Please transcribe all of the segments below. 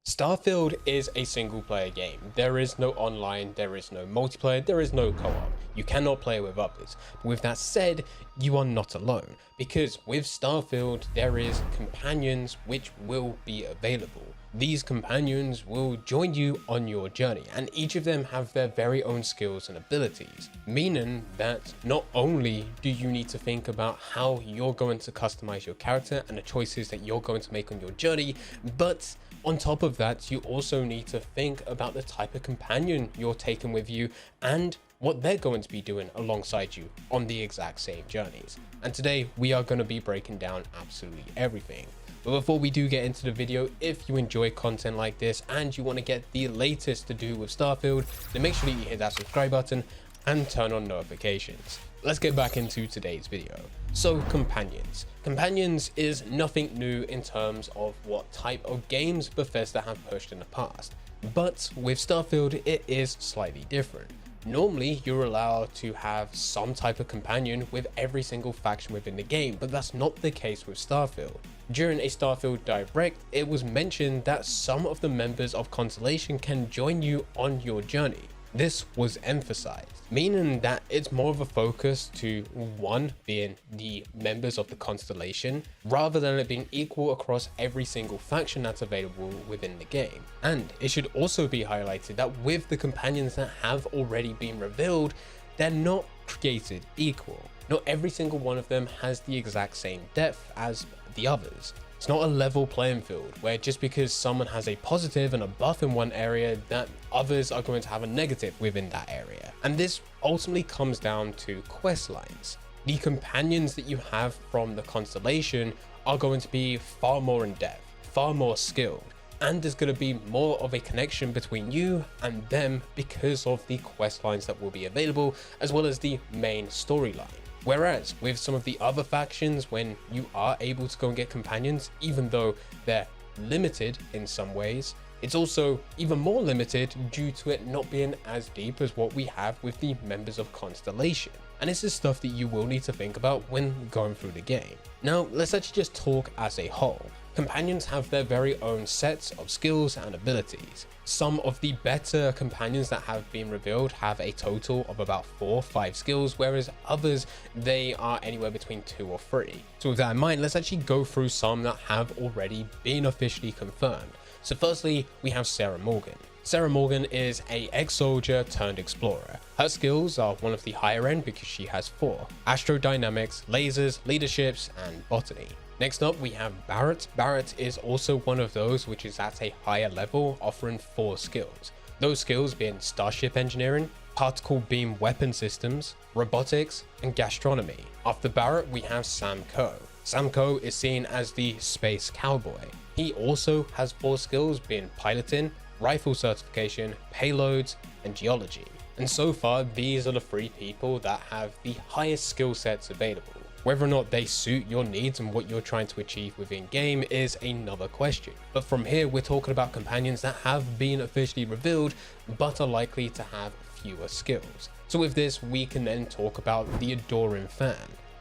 Starfield is a single player game. There is no online, there is no multiplayer, there is no co-op. You cannot play with others. But with that said, you are not alone, because with Starfield there is companions which will be available. These companions will join you on your journey, and each of them have their very own skills and abilities, meaning that not only do you need to think about how you're going to customize your character and the choices that you're going to make on your journey, but on top of that, you also need to think about the type of companion you're taking with you and what they're going to be doing alongside you on the exact same journeys. And today we are going to be breaking down absolutely everything. But before we do get into the video, if you enjoy content like this and you want to get the latest to do with Starfield, then make sure that you hit that subscribe button and turn on notifications. Let's get back into today's video. So companions. Companions is nothing new in terms of what type of games Bethesda have pushed in the past, but with Starfield it is slightly different. Normally you're allowed to have some type of companion with every single faction within the game, but that's not the case with Starfield. During a Starfield Direct, it was mentioned that some of the members of Constellation can join you on your journey. This was emphasized, meaning that it's more of a focus to one being the members of the Constellation rather than it being equal across every single faction that's available within the game. And it should also be highlighted that with the companions that have already been revealed, they're not created equal. Not every single one of them has the exact same depth as the others. It's not a level playing field where just because someone has a positive and a buff in one area, that others are going to have a negative within that area. And this ultimately comes down to quest lines. The companions that you have from the Constellation are going to be far more in depth, far more skilled, and there's going to be more of a connection between you and them because of the quest lines that will be available, as well as the main storyline. Whereas with some of the other factions, when you are able to go and get companions, even though they're limited in some ways, it's also even more limited due to it not being as deep as what we have with the members of Constellation. And this is stuff that you will need to think about when going through the game. Now, let's actually just talk as a whole. Companions have their very own sets of skills and abilities. Some of the better companions that have been revealed have a total of about 4 or 5 skills, whereas others, they are anywhere between 2 or 3. So with that in mind, let's actually go through some that have already been officially confirmed. So firstly, we have Sarah Morgan. Sarah Morgan is a ex-soldier turned explorer. Her skills are one of the higher end because she has 4: astrodynamics, lasers, leaderships, and botany. Next up, we have Barrett. Barrett is also one of those which is at a higher level, offering 4 skills. Those skills being starship engineering, particle beam weapon systems, robotics, and gastronomy. After Barrett, we have Sam Coe. Sam Coe is seen as the space cowboy. He also has 4 skills being piloting, rifle certification, payloads, and geology. And so far, these are the 3 people that have the highest skill sets available. Whether or not they suit your needs and what you're trying to achieve within game is another question. But from here, we're talking about companions that have been officially revealed, but are likely to have fewer skills. So with this, we can then talk about the Adoring Fan.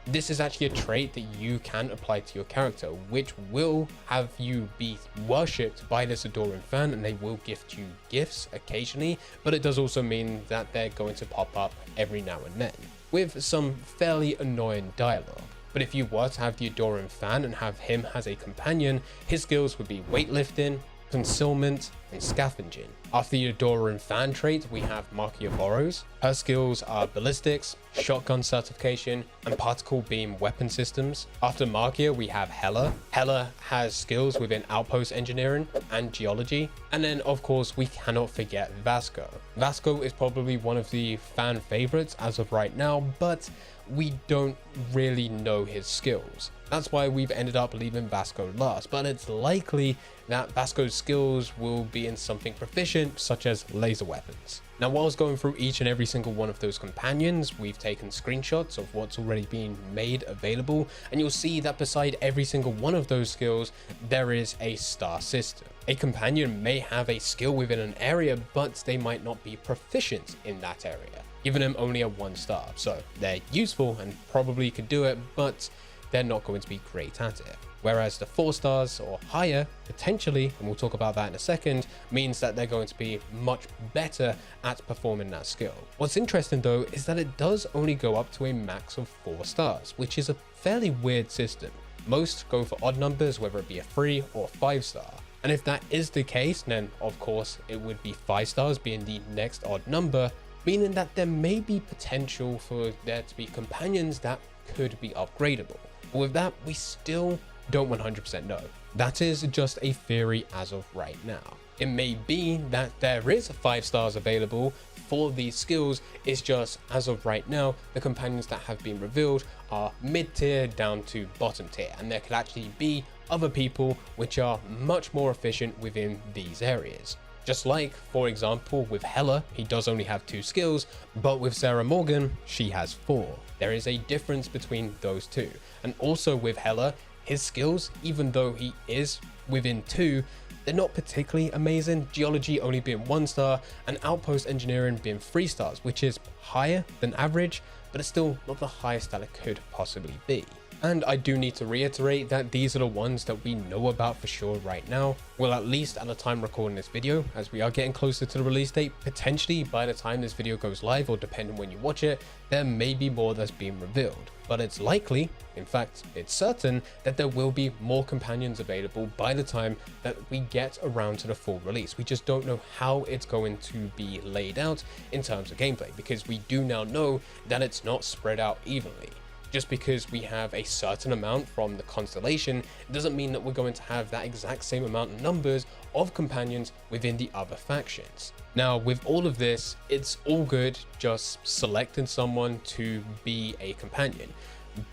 This is actually a trait that you can apply to your character, which will have you be worshipped by this Adoring Fan, and they will gift you gifts occasionally, but it does also mean that they're going to pop up every now and then, with some fairly annoying dialogue. But if you were to have the Adoring Fan and have him as a companion, his skills would be weightlifting, concealment, and scavenging. After the Adoring Fan trait, we have Markia Boros. Her skills are ballistics, shotgun certification, and particle beam weapon systems. After Markia, we have Hella. Hella has skills within Outpost engineering and geology. And then of course, we cannot forget Vasco. Vasco is probably one of the fan favorites as of right now, but we don't really know his skills. That's why we've ended up leaving Vasco last, but it's likely that Vasco's skills will be in something proficient, such as laser weapons. Now, while I was going through each and every single one of those companions, we've taken screenshots of what's already been made available, and you'll see that beside every single one of those skills, there is a star system. A companion may have a skill within an area, but they might not be proficient in that area, giving them only a 1 star. So they're useful and probably could do it, but they're not going to be great at it. whereas the 4 stars or higher, potentially, and we'll talk about that in a second, means that they're going to be much better at performing that skill. What's interesting though is that it does only go up to a max of 4 stars, which is a fairly weird system. Most go for odd numbers, whether it be a 3 or 5 star. And if that is the case, then of course it would be 5 stars being the next odd number, meaning that there may be potential for there to be companions that could be upgradable. But with that, we still don't 100% know. That is just a theory as of right now. It may be that there is 5 stars available for these skills, it's just as of right now, the companions that have been revealed are mid-tier down to bottom tier, and there could actually be other people which are much more efficient within these areas. Just like, for example, with Hela, he does only have 2 skills, but with Sarah Morgan, she has 4. There is a difference between those two. And also with Hela, his skills, even though he is within 2, they're not particularly amazing, geology only being 1 star and outpost engineering being 3 stars, which is higher than average, but it's still not the highest that it could possibly be. And I do need to reiterate that these are the ones that we know about for sure right now. Well, at least at the time recording this video, as we are getting closer to the release date, potentially by the time this video goes live, or depending when you watch it, there may be more that's being revealed. But it's likely, in fact, it's certain that there will be more companions available by the time that we get around to the full release. We just don't know how it's going to be laid out in terms of gameplay, because we do now know that it's not spread out evenly. Just because we have a certain amount from the Constellation doesn't mean that we're going to have that exact same amount of numbers of companions within the other factions. Now, with all of this, it's all good just selecting someone to be a companion,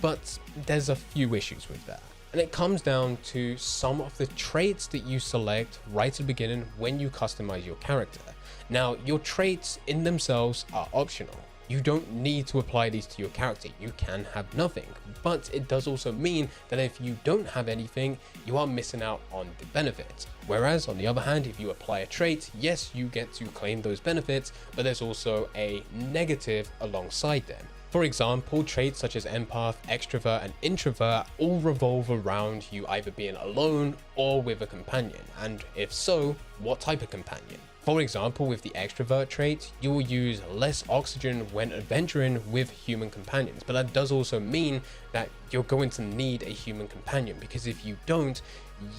but there's a few issues with that. And it comes down to some of the traits that you select right at the beginning when you customize your character. Now, your traits in themselves are optional. You don't need to apply these to your character, you can have nothing, but it does also mean that if you don't have anything, you are missing out on the benefits. Whereas on the other hand, if you apply a trait, yes, you get to claim those benefits, but there's also a negative alongside them. For example, traits such as empath, extrovert, and introvert all revolve around you either being alone or with a companion, and if so, what type of companion? For example, with the extrovert trait, you will use less oxygen when adventuring with human companions, but that does also mean that you're going to need a human companion, because if you don't,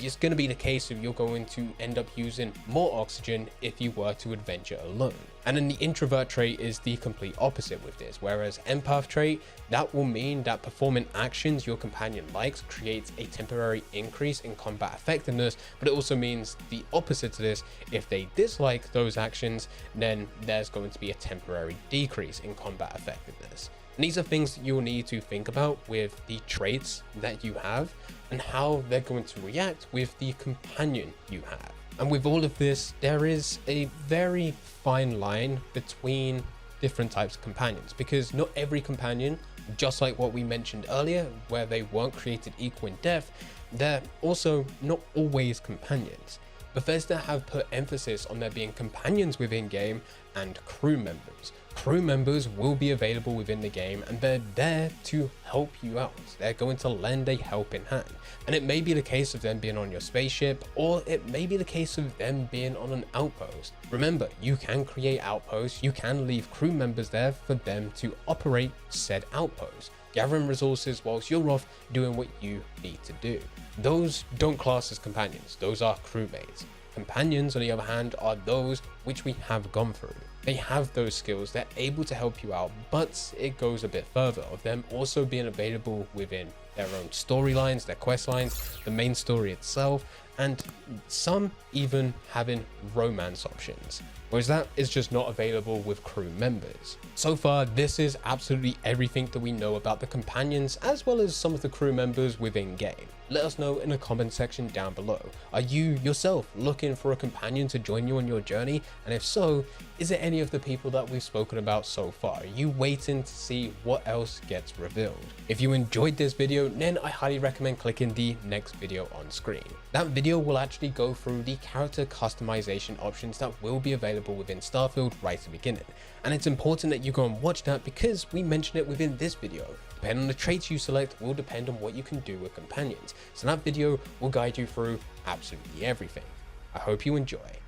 it's going to be the case of you're going to end up using more oxygen if you were to adventure alone. And then the introvert trait is the complete opposite with this, whereas empath trait, that will mean that performing actions your companion likes creates a temporary increase in combat effectiveness, but it also means the opposite to this. If they dislike those actions, then there's going to be a temporary decrease in combat effectiveness. And these are things that you'll need to think about with the traits that you have and how they're going to react with the companion you have. And with all of this, there is a very fine line between different types of companions, because not every companion, just like what we mentioned earlier, where they weren't created equal in depth, they're also not always companions. Bethesda have put emphasis on there being companions within game and crew members. Crew members will be available within the game, and they're there to help you out. They're going to lend a helping hand. And it may be the case of them being on your spaceship, or it may be the case of them being on an outpost. Remember, you can create outposts, you can leave crew members there for them to operate said outposts, gathering resources whilst you're off doing what you need to do. Those don't class as companions, those are crewmates. Companions, on the other hand, are those which we have gone through. They have those skills, they're able to help you out, but it goes a bit further of them also being available within their own storylines, their quest lines, the main story itself, and some even having romance options, whereas that is just not available with crew members. So far, this is absolutely everything that we know about the companions as well as some of the crew members within game. Let us know in the comment section down below. Are you yourself looking for a companion to join you on your journey? And if so, is it any of the people that we've spoken about so far? Are you waiting to see what else gets revealed? If you enjoyed this video, then I highly recommend clicking the next video on screen. That video video will actually go through the character customization options that will be available within Starfield right at the beginning. And it's important that you go and watch that because we mentioned it within this video. Depending on the traits you select will depend on what you can do with companions. So that video will guide you through absolutely everything. I hope you enjoy.